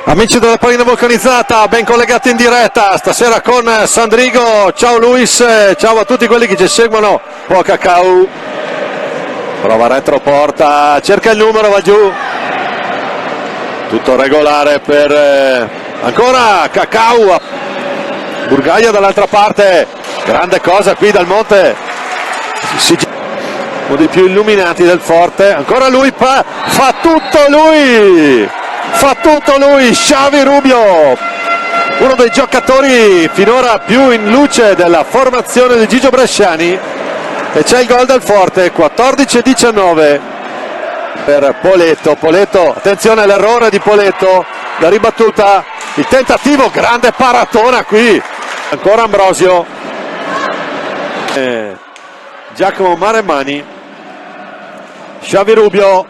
Amici della pallina vulcanizzata, ben collegati in diretta stasera con Sandrigo. Ciao Luis, ciao a tutti quelli che ci seguono. Poi Cacau prova retroporta, cerca il numero, va giù. Tutto regolare per ancora Cacau. Burgaia dall'altra parte, grande cosa qui dal monte. Uno dei più illuminati del forte, ancora lui fa tutto lui. Fa tutto lui, Xavi Rubio, uno dei giocatori finora più in luce della formazione di Gigio Bresciani, e c'è il gol del forte, 14-19 per Poletto, attenzione all'errore di Poletto, la ribattuta, il tentativo, grande paratona qui, ancora Ambrosio, Giacomo Maremmani, Xavi Rubio,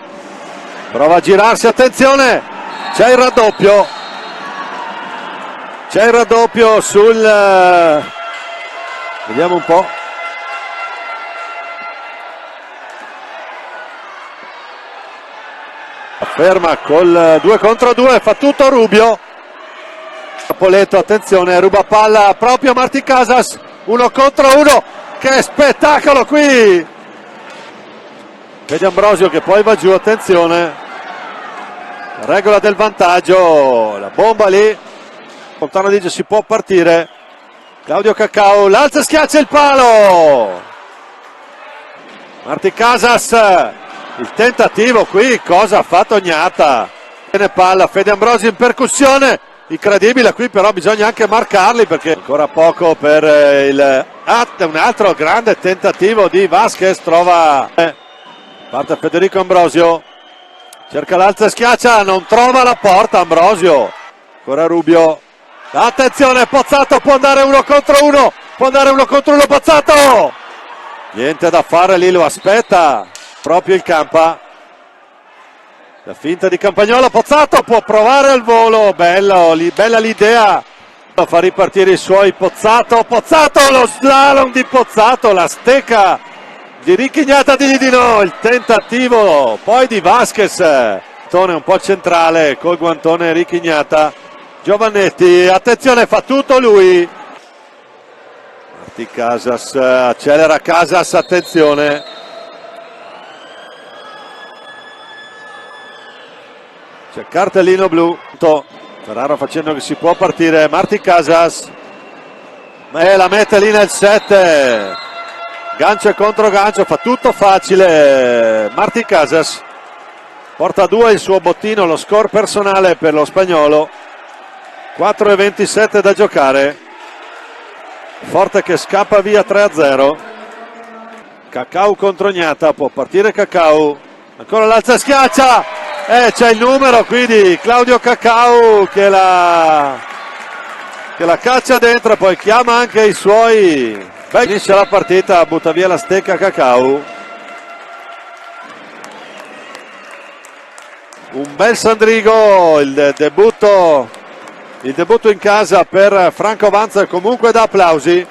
prova a girarsi, attenzione! C'è il raddoppio sul vediamo un po', ferma col 2 contro 2, fa tutto Rubio. Poletto, attenzione, ruba palla proprio Marti Casas, 1 contro 1, che spettacolo qui, vedi Ambrosio che poi va giù, attenzione, regola del vantaggio, la bomba lì, Fontana dice si può partire, Claudio Cacau, l'alza, schiaccia il palo, Marti Casas, il tentativo qui, cosa ha fatto Ognata, viene palla, Fede Ambrosio in percussione, incredibile qui, però bisogna anche marcarli perché ancora poco per un altro grande tentativo di Vasquez, trova, parte Federico Ambrosio, cerca l'alza, schiaccia, non trova la porta Ambrosio, ancora Rubio, attenzione, Pozzato può andare 1 contro 1, Pozzato, niente da fare lì, lo aspetta proprio il Campa, la finta di Campagnolo, Pozzato può provare al volo, bella l'idea, fa ripartire i suoi, Pozzato, lo slalom di Pozzato, la stecca di Ricchignata di Lidino, il tentativo poi di Vasquez, un po' centrale col guantone Ricchignata, Giovannetti, attenzione, fa tutto lui, Marti Casas, accelera Casas, attenzione, c'è cartellino blu, Ferraro facendo che si può partire, Marti Casas, la mette lì nel 7, gancio e controgancio, fa tutto facile Marti Casas, porta a 2 il suo bottino, lo score personale per lo spagnolo, 4:27 da giocare, forte che scappa via 3-0, Cacau contro Ognata, può partire Cacau, ancora l'alza, schiaccia, c'è il numero qui di Claudio Cacau che la caccia dentro, poi chiama anche i suoi. Finisce la partita, butta via la stecca Cacau, un bel Sandrigo, il debutto in casa per Franco Vanza, comunque da applausi.